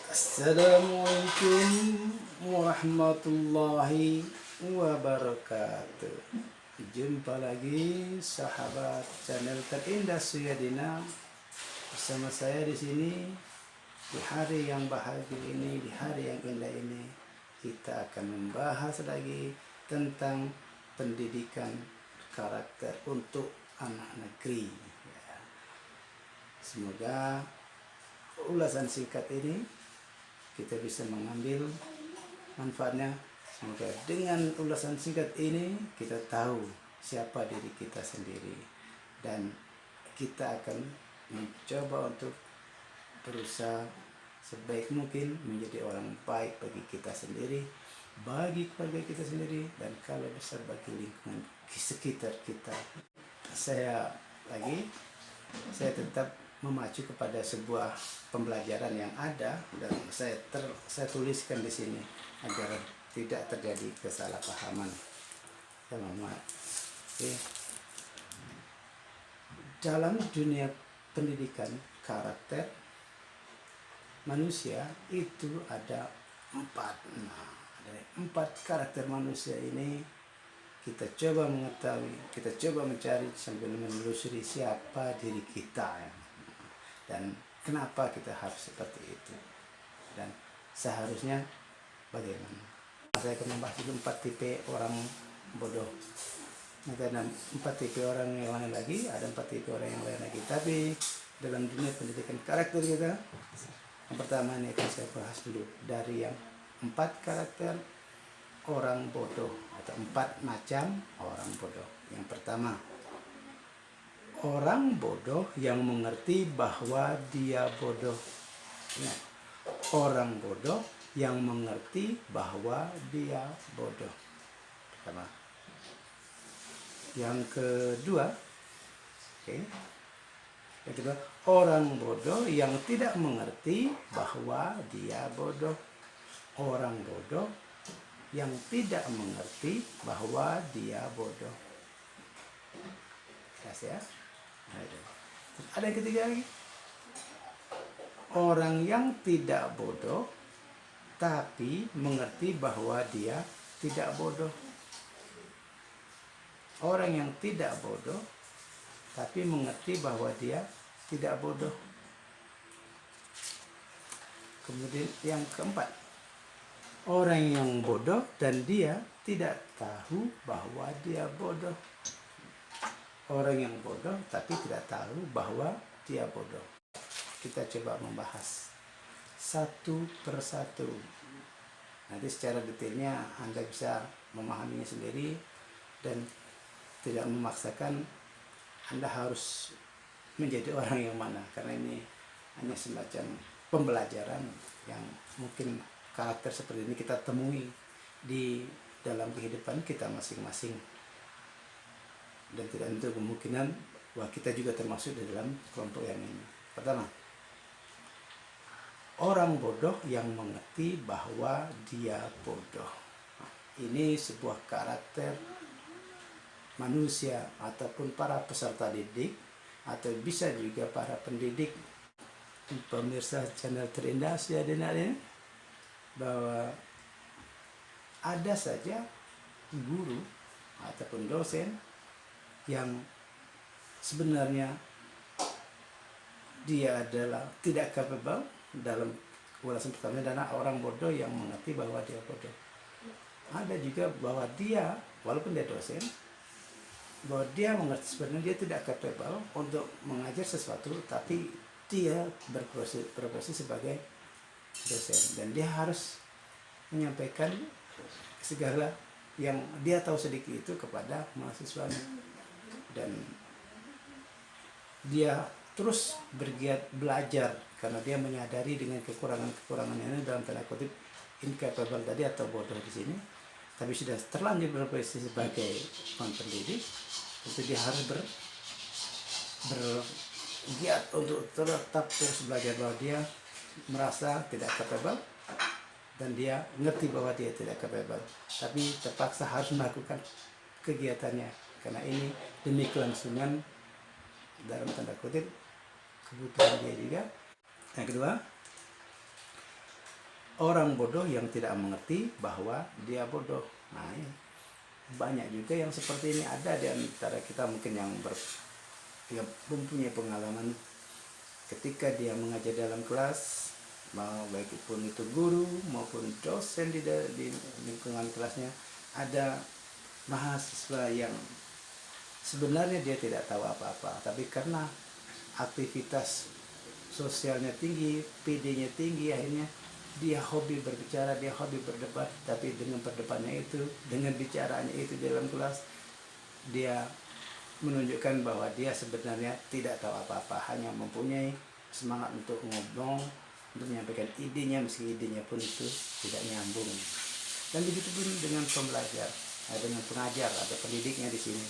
Assalamualaikum warahmatullahi wabarakatuh. Jumpa lagi sahabat channel terindah Suyadina bersama saya di sini di hari yang bahagia ini, di hari yang indah ini. Kita akan membahas lagi tentang pendidikan karakter untuk anak negeri. Semoga ulasan singkat ini kita bisa mengambil manfaatnya. Semoga dengan ulasan singkat ini kita tahu siapa diri kita sendiri, dan kita akan mencoba untuk berusaha sebaik mungkin menjadi orang baik bagi kita sendiri, bagi keluarga kita sendiri, dan kalau besar bagi lingkungan sekitar kita. Saya tetap memacu kepada sebuah pembelajaran yang ada, dan saya tuliskan di sini agar tidak terjadi kesalahpahaman. Dalam dunia pendidikan karakter manusia itu ada empat. Dari empat karakter manusia ini kita coba mengetahui, kita coba mencari sambil menelusuri siapa diri kita, dan kenapa kita harus seperti itu, dan seharusnya bagaimana. Saya akan membahas itu 4 tipe orang bodoh. Nanti ada 4 tipe orang yang lain lagi, ada 4 tipe orang yang lain lagi. Tapi dalam dunia pendidikan karakter kita, yang pertama ini akan saya bahas dulu dari yang 4 karakter orang bodoh atau 4 macam orang bodoh. Yang pertama, orang bodoh yang mengerti bahwa dia bodoh. Orang bodoh yang mengerti bahwa dia bodoh. Pertama. Yang kedua, yang kedua, orang bodoh yang tidak mengerti bahwa dia bodoh. Orang bodoh yang tidak mengerti bahwa dia bodoh. Ya. Ada yang ketiga lagi, orang yang tidak bodoh tapi mengerti bahwa dia tidak bodoh. Orang yang tidak bodoh tapi mengerti bahwa dia tidak bodoh. Kemudian yang keempat, orang yang bodoh dan dia tidak tahu bahwa dia bodoh. Orang yang bodoh tapi tidak tahu bahwa dia bodoh. Kita coba membahas satu persatu. Nanti secara detailnya Anda bisa memahaminya sendiri dan tidak memaksakan Anda harus menjadi orang yang mana, karena ini hanya semacam pembelajaran yang mungkin karakter seperti ini kita temui di dalam kehidupan kita masing-masing, dan tidak untuk kemungkinan bahwa kita juga termasuk di dalam kelompok yang ini. Pertama, orang bodoh yang mengerti bahwa dia bodoh. Ini sebuah karakter manusia ataupun para peserta didik, atau bisa juga para pendidik, pemirsa channel terindah Suyadina ini, bahwa ada saja guru ataupun dosen yang sebenarnya dia adalah tidak capable. Dalam ulasan pertama adalah orang bodoh yang mengerti bahwa dia bodoh. Ada juga bahwa dia, walaupun dia dosen, bahwa dia mengerti sebenarnya dia tidak capable untuk mengajar sesuatu, tapi dia berprofesi sebagai dosen, dan dia harus menyampaikan segala yang dia tahu sedikit itu kepada mahasiswanya, dan dia terus bergiat belajar karena dia menyadari dengan kekurangan ini, dalam tanda kutip incapable tadi atau bodoh di sini, tapi sudah terlanjur berprofesi sebagai pendidik, tentu dia harus bergiat untuk tetap terus belajar, bahwa dia merasa tidak capable dan dia ngerti bahwa dia tidak capable, tapi terpaksa harus melakukan kegiatannya karena ini demi kelangsungan dalam tanda kutip kebutuhan dia juga. Yang kedua, orang bodoh yang tidak mengerti bahwa dia bodoh. Nah, ya. Banyak juga yang seperti ini ada di antara kita mungkin yang mempunyai pengalaman ketika dia mengajar dalam kelas, mau baik pun itu guru maupun dosen di lingkungan kelasnya, ada mahasiswa yang sebenarnya dia tidak tahu apa-apa, tapi karena aktivitas sosialnya tinggi, PD-nya tinggi, akhirnya dia hobi berbicara, dia hobi berdebat, tapi dengan perdebatannya itu, dengan bicaraannya itu di dalam kelas, dia menunjukkan bahwa dia sebenarnya tidak tahu apa-apa, hanya mempunyai semangat untuk ngomong, untuk menyampaikan idenya, meski idenya pun itu tidak nyambung. Dan begitu pun dengan pembelajar, dengan pengajar, ada pendidiknya di sini.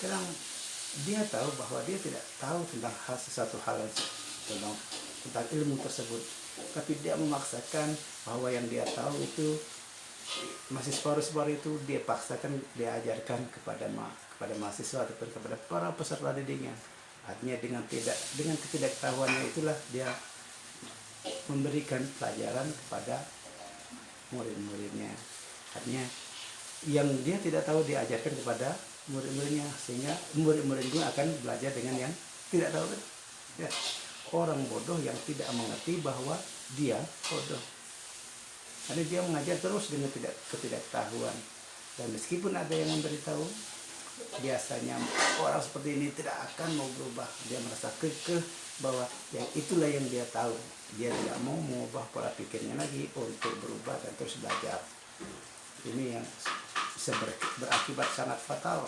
Kadang dia tahu bahwa dia tidak tahu tentang sesuatu hal tentang ilmu tersebut, tapi dia memaksakan bahwa yang dia tahu itu masih separuh-separuh, itu dia paksakan, dia ajarkan kepada mahasiswa ataupun kepada para peserta didiknya. Artinya dengan ketidaktahuannya itulah dia memberikan pelajaran kepada murid-muridnya. Artinya yang dia tidak tahu dia ajarkan kepada murid-muridnya, sehingga murid-muridnya akan belajar dengan yang tidak tahu. Ya. Orang bodoh yang tidak mengerti bahwa dia bodoh. Karena dia mengajar terus dengan ketidaktahuan. Dan meskipun ada yang memberitahu, biasanya orang seperti ini tidak akan mau berubah. Dia merasa kekeh bahwa yang itulah yang dia tahu. Dia tidak mau mengubah pola pikirnya lagi untuk berubah dan terus belajar. Ini yang bisa berakibat sangat fatal.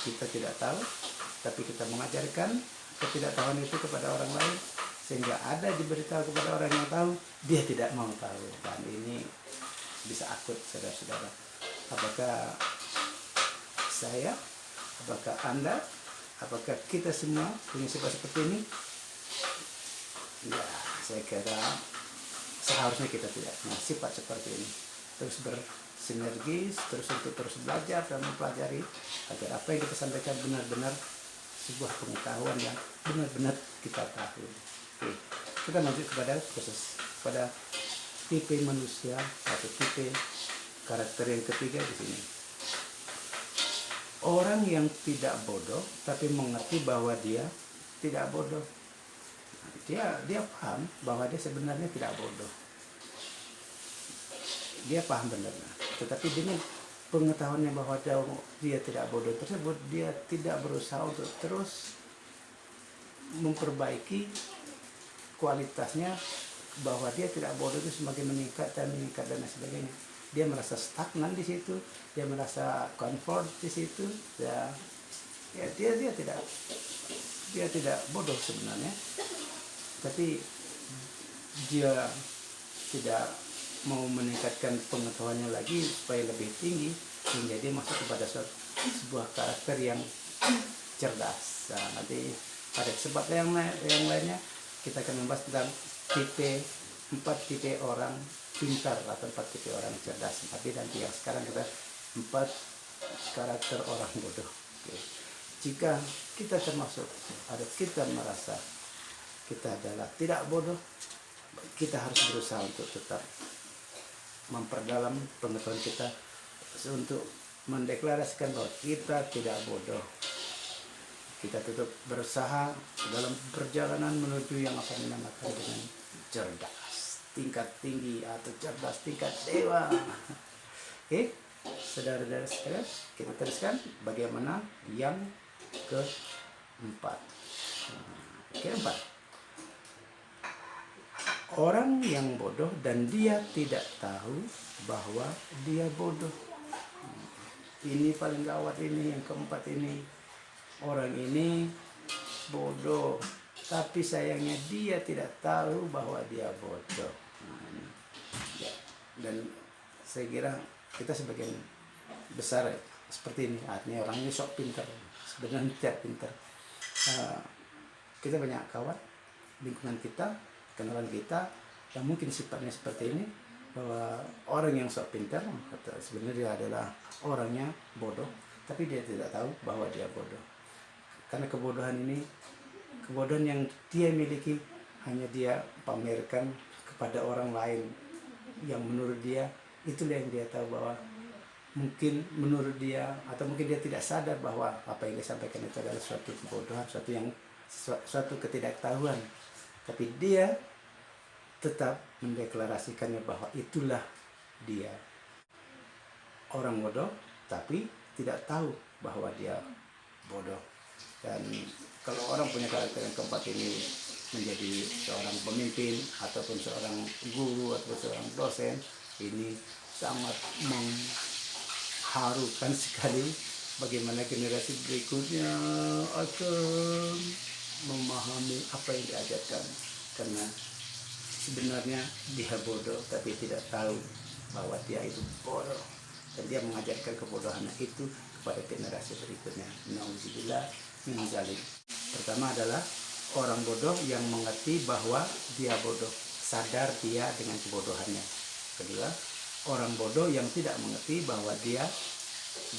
Kita tidak tahu, tapi kita mengajarkan ketidaktahuan itu kepada orang lain, sehingga ada diberitahu kepada orang yang tahu, dia tidak mau tahu. Dan ini bisa akut, saudara-saudara. Apakah saya, apakah Anda, apakah kita semua punya sifat seperti ini? Ya, saya kira seharusnya kita tidak punya sifat seperti ini. Terus bersinergis, terus belajar dan mempelajari agar apa yang kita sampaikan benar-benar sebuah pengetahuan yang benar-benar kita tahu. Oke, kita lanjut pada tipe manusia atau tipe karakter yang ketiga di sini. Orang yang tidak bodoh tapi mengerti bahwa dia tidak bodoh. Dia paham bahwa dia sebenarnya tidak bodoh. Dia paham benar-benar. Tetapi dengan pengetahuannya bahwa dia tidak bodoh tersebut, dia tidak berusaha untuk terus memperbaiki kualitasnya, bahwa dia tidak bodoh itu semakin meningkat dan sebagainya. Dia merasa stagnan di situ, dia merasa comfort di situ, ya dia tidak bodoh sebenarnya, tapi dia tidak mau meningkatkan pengetahuannya lagi supaya lebih tinggi, sehingga dia masuk kepada sebuah karakter yang cerdas. Nah, nanti pada kesempatan yang lainnya kita akan membahas tentang 4 tipe orang pintar atau 4 tipe orang cerdas. Tapi nanti yang sekarang kita 4 karakter orang bodoh. Oke. Jika kita termasuk, ada kita merasa kita adalah tidak bodoh, kita harus berusaha untuk tetap memperdalam pengetahuan kita untuk mendeklarasikan bahwa kita tidak bodoh. Kita tetap berusaha dalam perjalanan menuju yang akan dinamakan dengan cerdas tingkat tinggi atau cerdas tingkat dewa. Oke, saudara-saudara sekalian, kita teruskan bagaimana yang keempat. Keempat, orang yang bodoh dan dia tidak tahu bahwa dia bodoh. Ini paling gawat, ini yang keempat ini. Orang ini bodoh, tapi sayangnya dia tidak tahu bahwa dia bodoh. Dan saya kira kita sebagian besar seperti ini. Artinya orang ini sok pintar, sebenarnya tidak pintar. Kita banyak kawan, lingkungan kita, kenalan kita yang mungkin sifatnya seperti ini, bahwa orang yang sok pintar sebenarnya dia adalah orangnya bodoh, tapi dia tidak tahu bahwa dia bodoh. Karena kebodohan yang dia miliki hanya dia pamerkan kepada orang lain yang menurut dia itulah yang dia tahu, bahwa mungkin menurut dia atau mungkin dia tidak sadar bahwa apa yang dia sampaikan itu adalah suatu kebodohan, suatu ketidaktahuan, tapi dia tetap mendeklarasikannya bahwa itulah dia. Orang bodoh tapi tidak tahu bahwa dia bodoh. Dan kalau orang punya karakter yang keempat ini, menjadi seorang pemimpin ataupun seorang guru atau seorang dosen, ini sangat mengharukan sekali bagaimana generasi berikutnya akan memahami apa yang diajarkan, karena sebenarnya dia bodoh tapi tidak tahu bahwa dia itu bodoh, dan dia mengajarkan kebodohannya itu kepada generasi berikutnya. Nauzubillah min dzalik. Pertama adalah orang bodoh yang mengerti bahwa dia bodoh, sadar dia dengan kebodohannya. Kedua, orang bodoh yang tidak mengerti bahwa dia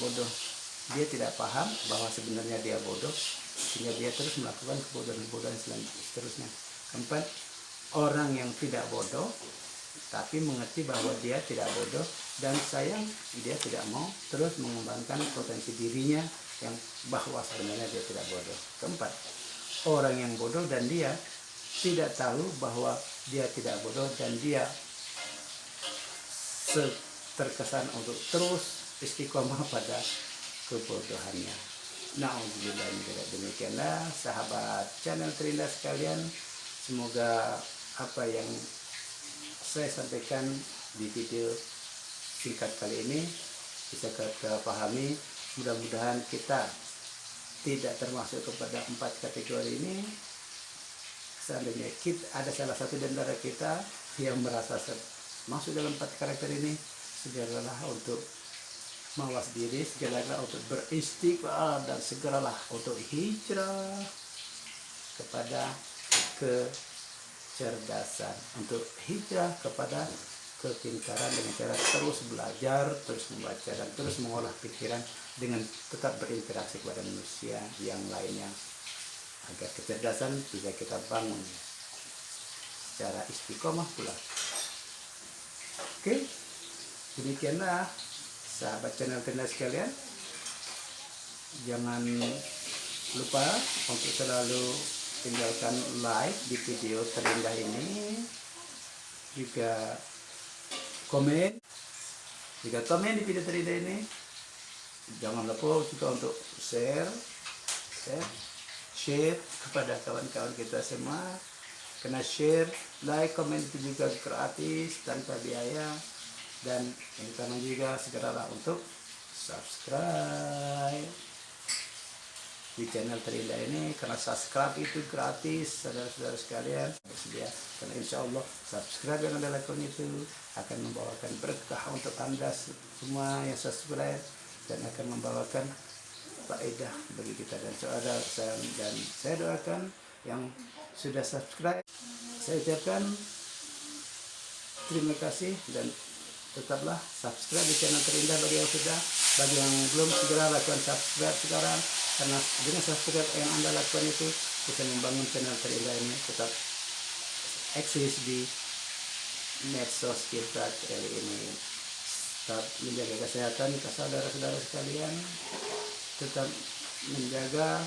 bodoh, dia tidak paham bahwa sebenarnya dia bodoh, sehingga dia terus melakukan kebodohan-kebodohan seterusnya. Keempat, orang yang tidak bodoh tapi mengerti bahwa dia tidak bodoh, dan sayang dia tidak mau terus mengembangkan potensi dirinya yang bahwa sebenarnya dia tidak bodoh. Keempat, orang yang bodoh dan dia tidak tahu bahwa dia tidak bodoh, dan dia terkesan untuk terus istiqomah pada kebodohannya. Nauzubillah min dzalik. Demikianlah sahabat channel terindah sekalian, semoga apa yang saya sampaikan di video singkat kali ini bisa kita pahami. Mudah-mudahan kita tidak termasuk kepada 4 kategori ini. Seandainya ada salah satu di antara kita yang merasa masuk dalam 4 karakter ini, segeralah untuk mawas diri, segeralah untuk beristighfar, dan segeralah untuk hijrah kepada kecerdasan, untuk hijrah kepada kepintaran dengan cara terus belajar, terus membaca, dan terus mengolah pikiran dengan tetap berinteraksi kepada manusia yang lainnya, agar kecerdasan bisa kita bangun secara istiqomah pula. Oke, demikianlah sahabat channel terindah sekalian. Jangan lupa untuk selalu tinggalkan like di video terindah ini, juga komen di video terindah ini. Jangan lupa juga untuk share kepada kawan-kawan kita semua, karena share, like, komen itu juga gratis tanpa biaya. Dan yang utama juga segeralah untuk subscribe di channel terindah ini, karena subscribe itu gratis, saudara-saudara sekalian. Bersedia, karena insya Allah subscribe yang anda lakukan itu akan membawakan berkah untuk anda semua yang subscribe, dan akan membawakan faedah bagi kita dan saudara. Dan saya doakan yang sudah subscribe, saya ucapkan terima kasih, dan tetaplah subscribe di channel terindah bagi yang sudah. Bagi yang belum, segera lakukan subscribe sekarang, karena dengan subscribe yang anda lakukan itu bisa membangun channel terindah ini tetap eksis di medsos kita kali ini. Tetap menjaga kesehatan saudara-saudara sekalian, tetap menjaga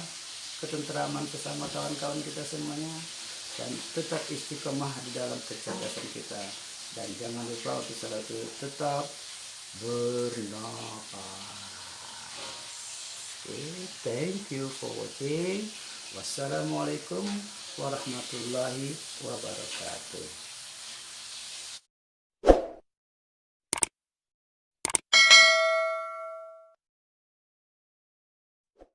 ketentraman bersama kawan-kawan kita semuanya, dan tetap istiqomah di dalam kecerdasan kita. Dan jangan lupa untuk selalu tetap bernafas. Okay, thank you for watching. Wassalamualaikum warahmatullahi wabarakatuh.